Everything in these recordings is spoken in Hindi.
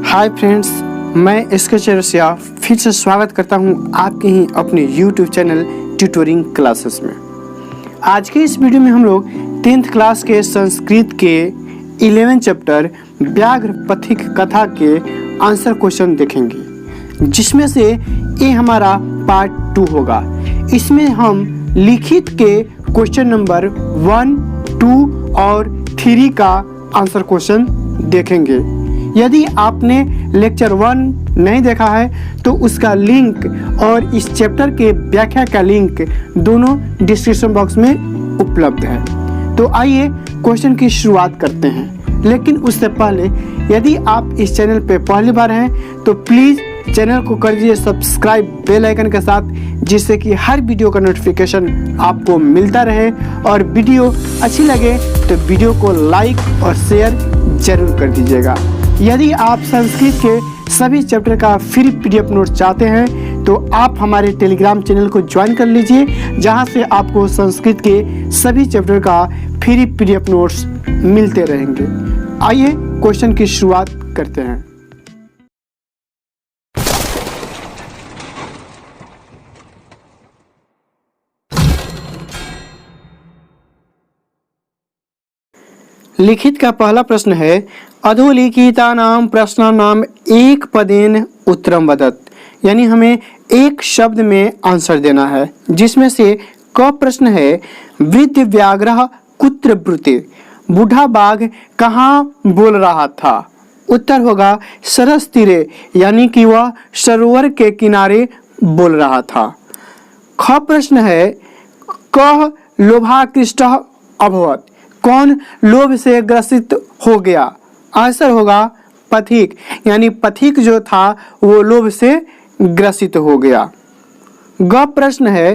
हाय फ्रेंड्स, मैं इसके चरसिया फिर से स्वागत करता हूं आपके ही अपने YouTube चैनल ट्यूटोरिंग क्लासेस में। आज के इस वीडियो में हम लोग 10th क्लास के संस्कृत के 11 चैप्टर व्याघ्र पथिक कथा के आंसर क्वेश्चन देखेंगे, जिसमें से ये हमारा पार्ट 2 होगा। इसमें हम लिखित के क्वेश्चन नंबर 1, 2 और 3 का आंसर क्वेश्चन देखेंगे। यदि आपने लेक्चर 1 नहीं देखा है तो उसका लिंक और इस चैप्टर के व्याख्या का लिंक दोनों डिस्क्रिप्शन बॉक्स में उपलब्ध है। तो आइए क्वेश्चन की शुरुआत करते हैं। लेकिन उससे पहले यदि आप इस चैनल पे पहली बार हैं तो प्लीज़ चैनल को कर दीजिए सब्सक्राइब बेल आइकन के साथ, जिससे कि हर वीडियो का नोटिफिकेशन आपको मिलता रहे। और वीडियो अच्छी लगे तो वीडियो को लाइक और शेयर जरूर कर दीजिएगा। यदि आप संस्कृत के सभी चैप्टर का फ्री PDF नोट चाहते हैं तो आप हमारे टेलीग्राम चैनल को ज्वाइन कर लीजिए, जहां से आपको संस्कृत के सभी चैप्टर का फ्री PDF नोट्स मिलते रहेंगे। आइए क्वेश्चन की शुरुआत करते हैं। लिखित का पहला प्रश्न है, अधोलिखितानां प्रश्नानां एक पदेन उत्तरम वदत। यानी हमें एक शब्द में आंसर देना है, जिसमें से क प्रश्न है, वृद्ध व्याघ्रः कुत्र ब्रूते। बूढ़ा बाघ कहाँ बोल रहा था? उत्तर होगा सरस तीरे, यानी कि वह सरोवर के किनारे बोल रहा था। ख प्रश्न है, कः लोभाकृष्टः अभवत्। कौन लोभ से ग्रसित हो गया? आंसर होगा पथिक, यानी पथिक जो था वो लोभ से ग्रसित हो गया। ग प्रश्न है,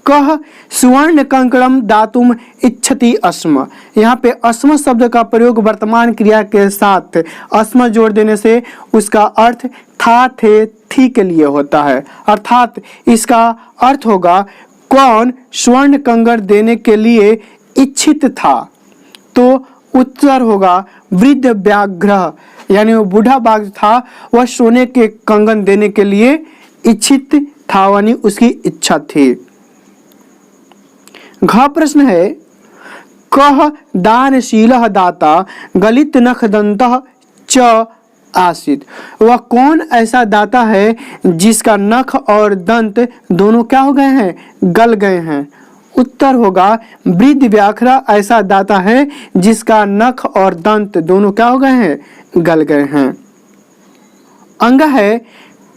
कह सुवर्ण कंकणम दातुम इच्छति अस्म। यहाँ पे अस्म शब्द का प्रयोग वर्तमान क्रिया के साथ अस्म जोड़ देने से उसका अर्थ था, थे, थी के लिए होता है। अर्थात इसका अर्थ होगा कौन स्वर्ण कंगन देने के लिए इच्छित था। तो उत्तर होगा वृद्ध व्याघ्र, यानी वो बूढ़ा बाघ था, वह सोने के कंगन देने के लिए इच्छित था, यानी उसकी इच्छा थी। घ प्रश्न है, कह दानशीलः दाता गलित नखदन्तः च आसीत। वह कौन ऐसा दाता है जिसका नख और दंत दोनों क्या हो गए हैं? गल गए हैं। उत्तर होगा वृद्ध व्याघ्र ऐसा दाता है जिसका नख और दंत दोनों क्या हो गए हैं? गल गए हैं। अंग है,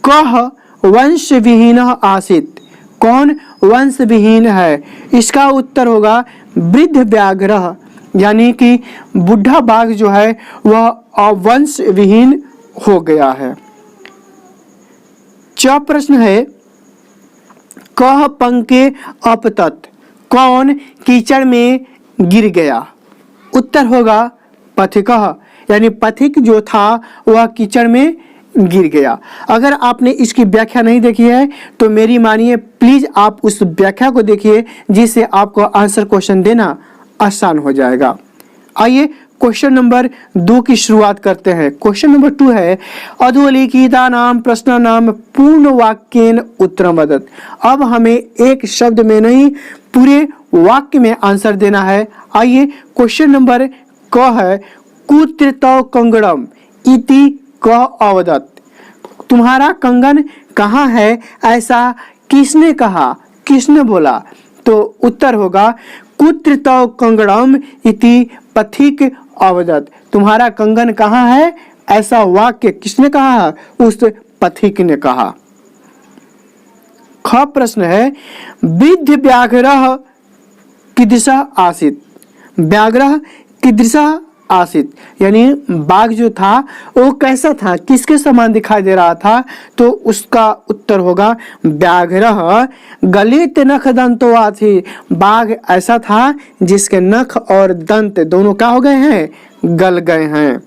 कह वंश विहीन आसीत। कौन वंश विहीन है? इसका उत्तर होगा वृद्ध व्याघ्र, यानी कि बूढ़ा बाघ जो है वह अवंश विहीन हो गया है। च प्रश्न है, कह पंके अपतत। कौन कीचड़ में गिर गया? उत्तर होगा पथिकः, यानी पथिक जो था वह कीचड़ में गिर गया। अगर आपने इसकी व्याख्या नहीं देखी है तो मेरी मानिए प्लीज आप उस व्याख्या को देखिए, जिससे आपको आंसर क्वेश्चन देना आसान हो जाएगा। आइए क्वेश्चन नंबर 2 की शुरुआत करते हैं। क्वेश्चन नंबर 2 है, अधोलिखितानां प्रश्नानां पूर्ण वाक्येन उत्तरम वदत। अब हमें एक शब्द में नहीं पूरे वाक्य में आंसर देना है। आइए क्वेश्चन नंबर क है, कुत्र तव कंगणम इति क अवदत्। तुम्हारा कंगन कहाँ है ऐसा किसने कहा? किसने बोला? तो उत्तर होगा कुत्र तव कंगणम इति पथिक अवदत्। तुम्हारा कंगन कहाँ है ऐसा वाक्य किसने कहा? उस पथिक ने कहा। ख प्रश्न है, वृद्ध व्याघ्रः कीदृशः आसीत्। व्याघ्रः कीदृशः आसीत्, यानी बाघ जो था वो कैसा था, किसके समान दिखाई दे रहा था? तो उसका उत्तर होगा व्याघ्रः गलित नख दंतो आसीत्। बाघ ऐसा था जिसके नख और दंत दोनों क्या हो गए हैं? गल गए हैं।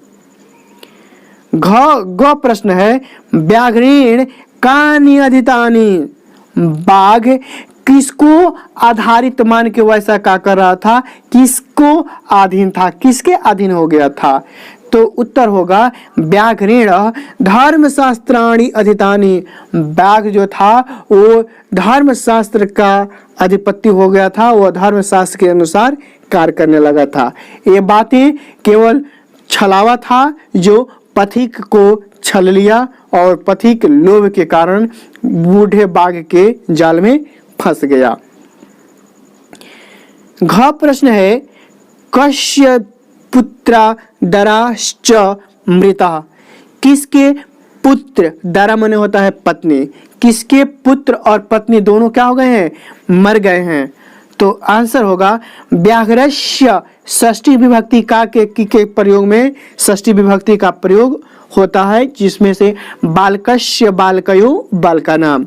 ग प्रश्न है, व्याघ्रेण कानि अधितानि। बाघ किसको आधारित मान के वैसा क्या कर रहा था? किसको अधीन था? किसके अधीन हो गया था? तो उत्तर होगा व्याघ्रेण धर्मशास्त्राणि अधितानि। व्याघ्र जो था वो धर्मशास्त्र का अधिपति हो गया था, वह धर्मशास्त्र के अनुसार कार्य करने लगा था। ये बातें केवल छलावा था जो पथिक को छल लिया और पथिक लोभ के कारण बूढ़े बाघ के जाल में फंस गया। घ प्रश्न है कस्य पुत्रा दराश्च मृता। किसके पुत्र, दरा माने होता है पत्नी, किसके पुत्र और पत्नी दोनों क्या हो गए हैं, मर गए हैं। तो आंसर होगा व्याघ्रस्य। षष्ठी विभक्ति का के प्रयोग में षष्ठी विभक्ति का प्रयोग होता है, जिसमें से बालकस्य बालकयो बालका नाम।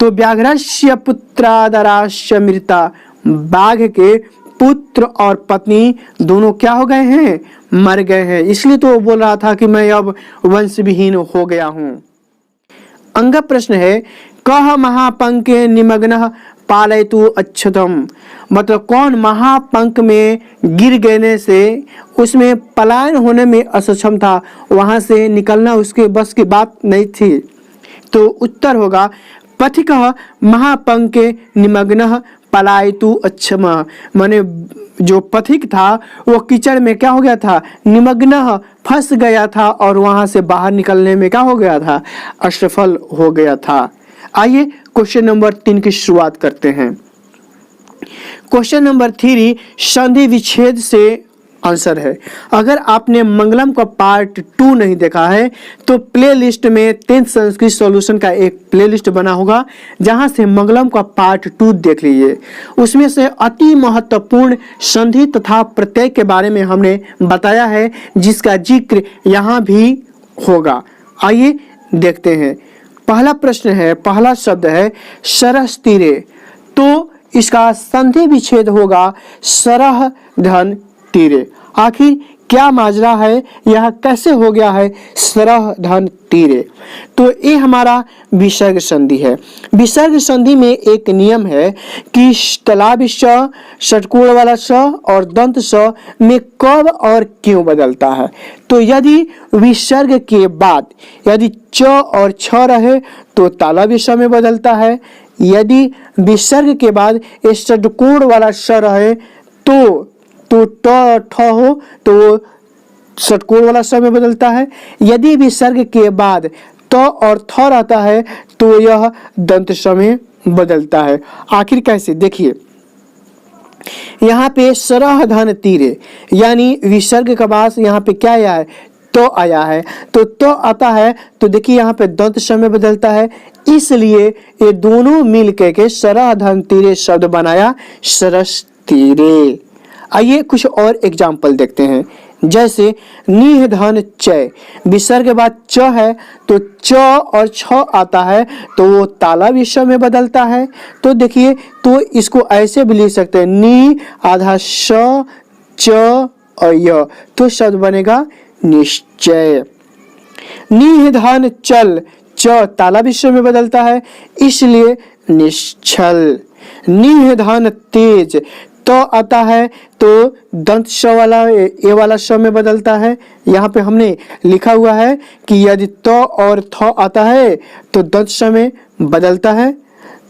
तो व्याघ्रस्य पुत्रादराश्च मृता, बाघ के पुत्र और पत्नी दोनों क्या हो गए हैं, मर गए हैं। इसलिए तो वो बोल रहा था कि मैं अब वंश विहीन हो गया हूं। अंग प्रश्न है कह महापंके निमग्न पालयतु अच्छतम। मतलब कौन महापंक में गिर गने से उसमें पलायन होने में असक्षम था, वहां से निकलना उसके बस की बात नहीं थी। तो उत्तर होगा पथिकः महापंके निमग्न पलायतु अच्छम। माने जो पथिक था वो कीचड़ में क्या हो गया था, निमग्न फंस गया था और वहां से बाहर निकलने में क्या हो गया था, असफल हो गया था। आइए क्वेश्चन नंबर 3 की शुरुआत करते हैं। क्वेश्चन नंबर 3 संधि विच्छेद से आंसर है। अगर आपने मंगलम का पार्ट 2 नहीं देखा है तो प्लेलिस्ट में 10th संस्कृत सॉल्यूशन का एक प्लेलिस्ट बना होगा, जहां से मंगलम का पार्ट 2 देख लीजिए। उसमें से अति महत्वपूर्ण संधि तथा प्रत्यय के बारे में हमने बताया है, जिसका जिक्र यहाँ भी होगा। आइए देखते हैं। पहला प्रश्न है, पहला शब्द है सरस तीरे। तो इसका संधि विच्छेद होगा सरह धन तीरे। आखिर क्या माजरा है, यह कैसे हो गया है सरह धन तीरे। तो ये हमारा विसर्ग संधि है। विसर्ग संधि में एक नियम है कि तलाबी स, षटकोण वाला स और दंत स में कब और क्यों बदलता है। तो यदि विसर्ग के बाद यदि च और छ रहे तो तालव्य स में बदलता है। यदि विसर्ग के बाद षटकोण वाला स रहे तो ट ठ हो तो षटकोण वाला स में बदलता है। यदि विसर्ग के बाद त और थ रहता है तो यह दंत स में बदलता है। आखिर कैसे, देखिए यहाँ पे सरह धन तीरे यानी विसर्ग का बाद यहाँ पे क्या आया है, तो आया है। तो आता है तो देखिए यहाँ पे दंत स में बदलता है, इसलिए ये दोनों मिल के सरह धन तीरे शब्द बनाया सरस तीरे। आइए कुछ और एग्जाम्पल देखते हैं। जैसे निह धन चय, विसर्ग के बाद च है तो च और छ आता है तो वो ताला विषय में बदलता है। तो देखिए तो इसको ऐसे भी लिख सकते हैं नी आधा श च और य, तो शब्द बनेगा निश्चय। निह धन चल, च ताला विषय में बदलता है इसलिए निश्चल। निह धन तेज, तो आता है तो दंत श वाला ए वाला श में बदलता है। यहाँ पे हमने लिखा हुआ है कि यदि तो और थ आता है तो दंत श में बदलता है,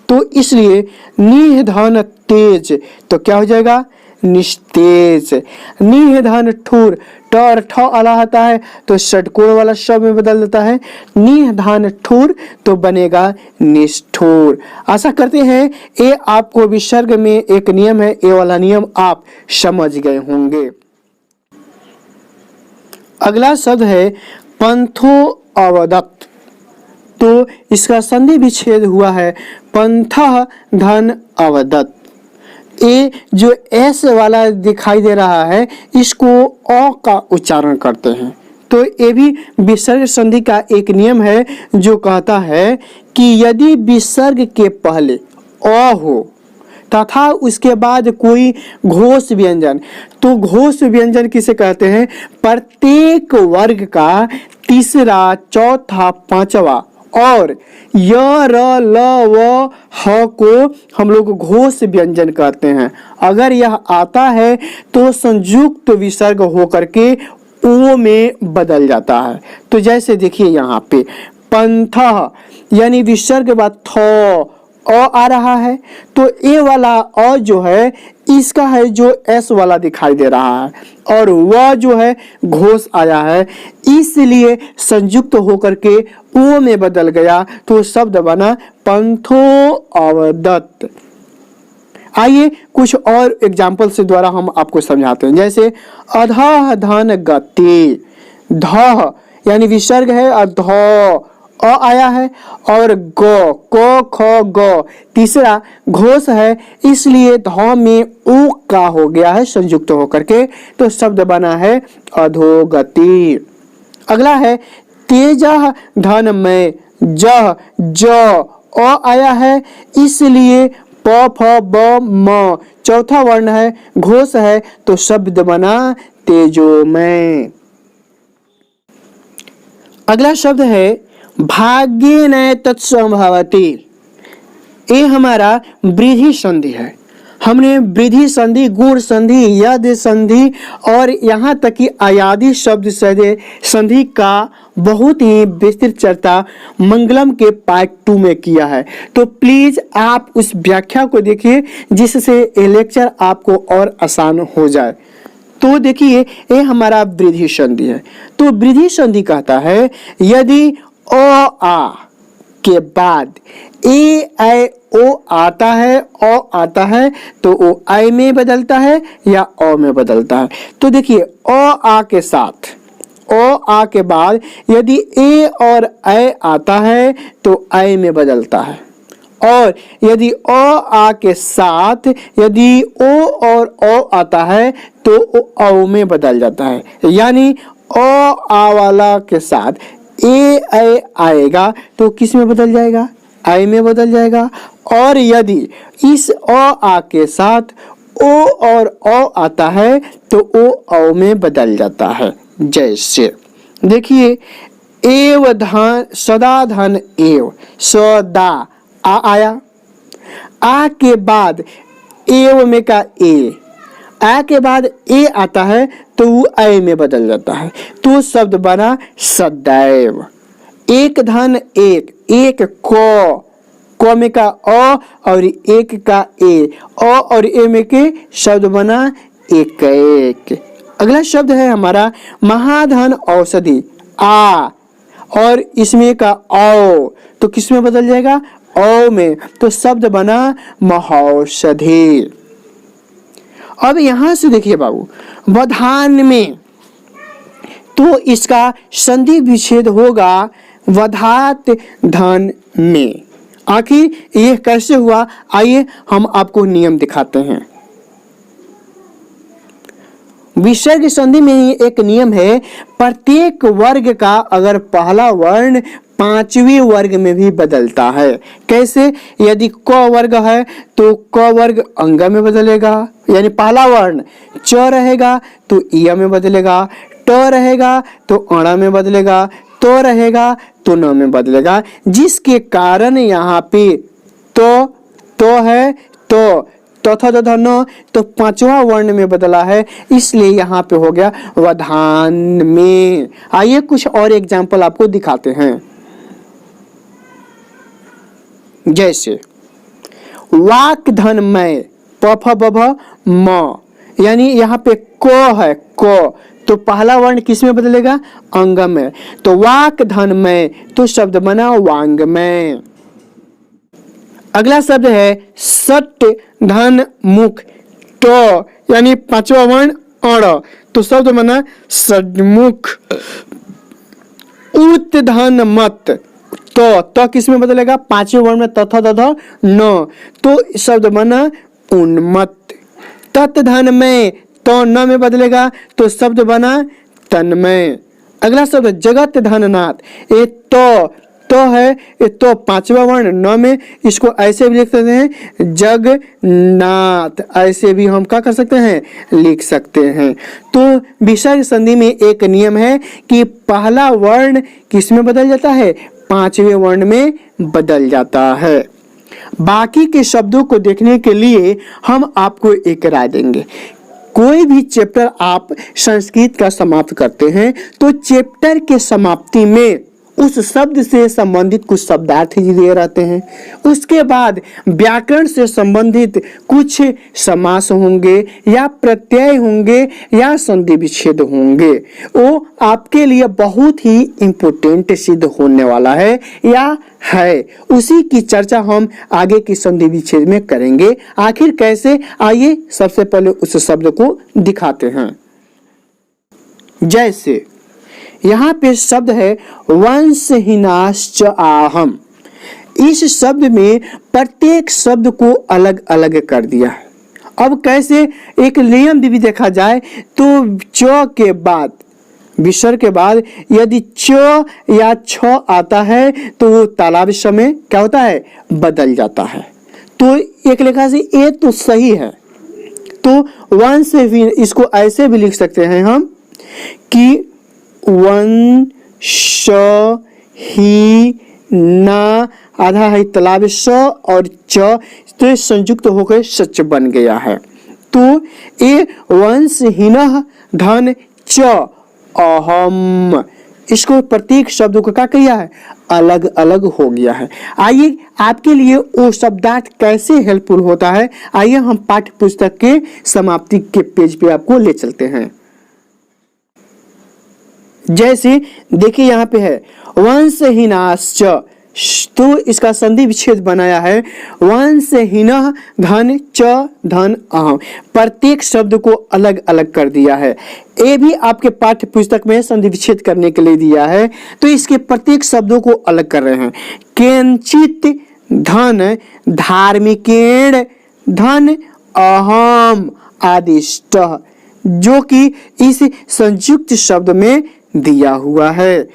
तो इसलिए निह धन तेज तो क्या हो जाएगा निस्तेज। निह धन ठूर, ट और ठ आला आता है तो षटकोण वाला श में बदल देता है। निह धन ठूर तो बनेगा निष्ठुर। आशा करते हैं ये आपको विसर्ग में एक नियम है, ये वाला नियम आप समझ गए होंगे। अगला शब्द है पंथो अवदत्त। तो इसका संधि विच्छेद हुआ है पंथः धन अवदत्त। ये जो एस वाला दिखाई दे रहा है इसको अ का उच्चारण करते हैं। तो ये भी विसर्ग संधि का एक नियम है जो कहता है कि यदि विसर्ग के पहले अ हो तथा उसके बाद कोई घोष व्यंजन, तो घोष व्यंजन किसे कहते हैं, प्रत्येक वर्ग का तीसरा चौथा पांचवा और य र ल व ह को हम लोग घोष व्यंजन कहते हैं। अगर यह आता है तो संयुक्त विसर्ग होकर के ओ में बदल जाता है। तो जैसे देखिए यहाँ पे पंथ यानी विसर्ग के बाद थ अ आ रहा है, तो ए वाला अ जो है इसका है जो एस वाला दिखाई दे रहा है, और वह जो है घोष आया है, इसलिए संयुक्त होकर के ओ में बदल गया, तो शब्द बना पंथो अवदत्त। आइए कुछ और एग्जाम्पल से द्वारा हम आपको समझाते हैं। जैसे अधः धन गति, ध यानी विसर्ग है और ध अ आया है, और ग क ख ग तीसरा घोष है, इसलिए ध में उ का हो गया है संयुक्त होकर के, तो शब्द बना है अधोगति। अगला है तेजः धनमय, जह ज अ आया है, इसलिए प फ ब म चौथा वर्ण है, घोष है, तो शब्द बना तेजोमय। अगला शब्द है भाग्येन तत्संभवति। ये हमारा वृद्धि संधि है। हमने वृद्धि संधि, गुण संधि, यद संधि और यहाँ तक कि अयादि शब्द संधि का बहुत ही विस्तृत चर्चा मंगलम के पार्ट 2 में किया है। तो प्लीज आप उस व्याख्या को देखिए जिससे ये लेक्चर आपको और आसान हो जाए। तो देखिए ये हमारा वृद्धि संधि है। तो वृद्धि संधि कहता है यदि अ आ के बाद ए ऐ ओ आता है, अ आता है, तो ओ ऐ में बदलता है या अ में बदलता है। तो देखिए अ आ के साथ अ आ के बाद यदि ए और ऐ आता है तो ऐ में बदलता है, और यदि अ आ के साथ यदि ओ और अ आता है तो ओ औ में बदल जाता है। यानी अ आ वाला के साथ ए ऐ आएगा तो किस में बदल जाएगा? आई में बदल जाएगा। और यदि इस अ आ के साथ ओ और अ आता है तो ओ औ में बदल जाता है। जैसे देखिए एव धन, सदा धन एव, सदा आ आया, आ के बाद एव में का ए, आ के बाद ए आता है तो वो ऐ में बदल जाता है, तो शब्द बना सदैव। एक धन एक, एक क में का अ और एक का ए, अ और ए में के शब्द बना एक एक। अगला शब्द है हमारा महाधन औषधि, आ और इसमें का औ, तो किस में बदल जाएगा? औ में, तो शब्द बना महौषधि। अब यहां से देखिए बाबू वधान में, तो इसका संधि विच्छेद होगा वधात धन में। आखिर यह कैसे हुआ, आइए हम आपको नियम दिखाते हैं। विसर्ग संधि में ही एक नियम है, प्रत्येक वर्ग का अगर पहला वर्ण पांचवें वर्ग में भी बदलता है। कैसे? यदि क वर्ग है तो क वर्ग अंग में बदलेगा, यानी पहला वर्ण च रहेगा तो इ में बदलेगा, ट रहेगा तो अण में बदलेगा, तो रहेगा तो न में बदलेगा, जिसके कारण यहाँ पे तो है तो तथा तथा न, तो पांचवा वर्ण में बदला है, इसलिए यहाँ पे हो गया वधान में। आइए कुछ और एग्जाम्पल आपको दिखाते हैं। जैसे वाक धन में, प फ ब भ म, यानी यहाँ पे क है क, तो पहला वर्ण किस में बदलेगा? अंग में, तो वाक धन में, तो शब्द बना वांग में। अगला शब्द है सट धन मुख, ट यानी पांचवा वर्ण अण, तो शब्द बना सडमुख। उत धन मत, तो किस में बदलेगा? पांचवें वर्ण में तथा तथा न, तो शब्द बना उन्मत्त। तत् धन में, तो न में बदलेगा, तो शब्द बना तन्मय। अगला शब्द जगत धननाथ, ये तो है, ये तो पांचवा वर्ण न में, इसको ऐसे भी लिख सकते हैं जगन्नाथ, ऐसे भी हम क्या कर सकते हैं? लिख सकते हैं। तो विसर्ग संधि में एक नियम है कि पहला वर्ण किस में बदल जाता है? पांचवें वर्ण में बदल जाता है। बाकी के शब्दों को देखने के लिए हम आपको एक राय देंगे। कोई भी चैप्टर आप संस्कृत का समाप्त करते हैं तो चैप्टर के समाप्ति में उस शब्द से संबंधित कुछ शब्दार्थ ही दिए रहते हैं। उसके बाद व्याकरण से संबंधित कुछ समास होंगे या प्रत्यय होंगे या संधि विच्छेद होंगे। वो आपके लिए बहुत ही इम्पोर्टेंट सिद्ध होने वाला है या है। उसी की चर्चा हम आगे की संधि विच्छेद में करेंगे। आखिर कैसे, आइए सबसे पहले उस शब्द को दिखाते हैं। जैसे यहाँ पे शब्द है वंशहीनाश्च आहम। इस शब्द में प्रत्येक शब्द को अलग अलग कर दिया है। अब कैसे, एक नियम भी देखा जाए तो च के बाद, विसर्ग के बाद यदि च या छ आता है तो वो तालाब समय क्या होता है, बदल जाता है। तो एक लेखा से ये तो सही है। तो वंश इसको ऐसे भी लिख सकते हैं हम कि वन श ही ना आधा है तालाब स और च, तो संयुक्त होकर सच बन गया है। तो ये वंशहीन धन च अहम, इसको प्रत्येक शब्द को क्या किया है, अलग अलग हो गया है। आइए आपके लिए वो शब्दार्थ कैसे हेल्पफुल होता है, आइए हम पाठ्य पुस्तक के समाप्ति के पेज पे आपको ले चलते हैं। जैसे देखिए यहाँ पे है वंशहीनाश्च, तो इसका संधि विच्छेद बनाया है वंशहीन धन च धन अहम। प्रत्येक शब्द को अलग अलग कर दिया है। ये भी आपके पाठ्य पुस्तक में संधि विच्छेद करने के लिए दिया है। तो इसके प्रत्येक शब्दों को अलग कर रहे हैं। केंचित धन धार्मिकेण धन अहम आदिष्ट, जो कि इस संयुक्त शब्द में दिया हुआ है।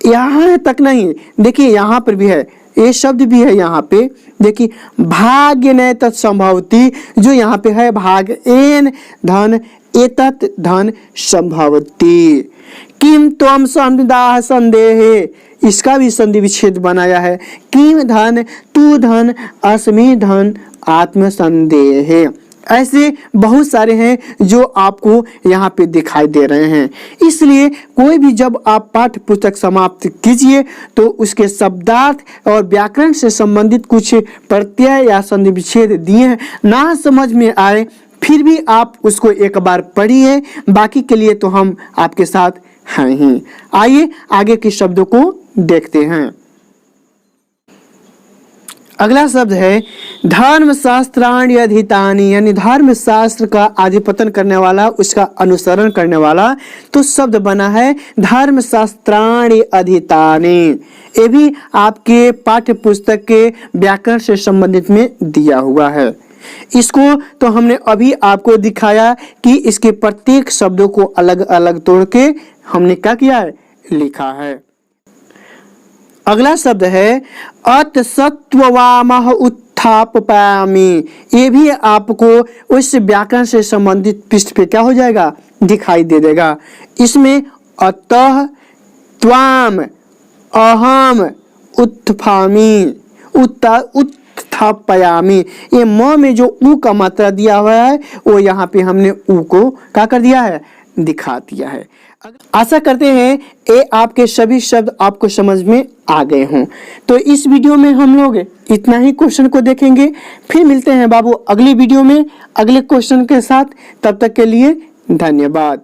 यहाँ तक नहीं, देखिए यहाँ पर भी है, ये शब्द भी है यहाँ पे। देखिए भाग्य न तत्संभवती, जो यहाँ पे है भाग एन धन एतत् धन संभवती। किम त्वम संविदा संदेहे, इसका भी संधि विच्छेद बनाया है। किम धन तू धन अस्मि धन आत्म संदेहे। ऐसे बहुत सारे हैं जो आपको यहाँ पे दिखाई दे रहे हैं। इसलिए कोई भी जब आप पाठ्य पुस्तक समाप्त कीजिए तो उसके शब्दार्थ और व्याकरण से संबंधित कुछ प्रत्यय या संधि विच्छेद दिए हैं, ना समझ में आए फिर भी आप उसको एक बार पढ़िए। बाकी के लिए तो हम आपके साथ हैं ही। आइए आगे के शब्दों को देखते हैं। अगला शब्द है धर्मशास्त्राणि अधितानि, यानी धर्म शास्त्र का आधिपतन करने वाला, उसका अनुसरण करने वाला। तो शब्द बना है धर्मशास्त्राणि अधितानि। ये भी आपके पाठ्य पुस्तक के व्याकरण से संबंधित में दिया हुआ है। इसको तो हमने अभी आपको दिखाया कि इसके प्रत्येक शब्दों को अलग अलग तोड़ के हमने क्या किया है, लिखा है। अगला शब्द है अतसत्ववामः उत्थापयामि। ये भी आपको उस व्याकरण से संबंधित पृष्ठ पे क्या हो जाएगा, दिखाई दे देगा। इसमें अतः त्वाम अहम उत्थापयामि, उत्थापयामि, ये म में जो उ का मात्रा दिया हुआ है वो यहाँ पे हमने उ को क्या कर दिया है, दिखा दिया है। आशा करते हैं ये आपके सभी शब्द आपको समझ में आ गए हों। तो इस वीडियो में हम लोग इतना ही क्वेश्चन को देखेंगे। फिर मिलते हैं बाबू अगली वीडियो में अगले क्वेश्चन के साथ। तब तक के लिए धन्यवाद।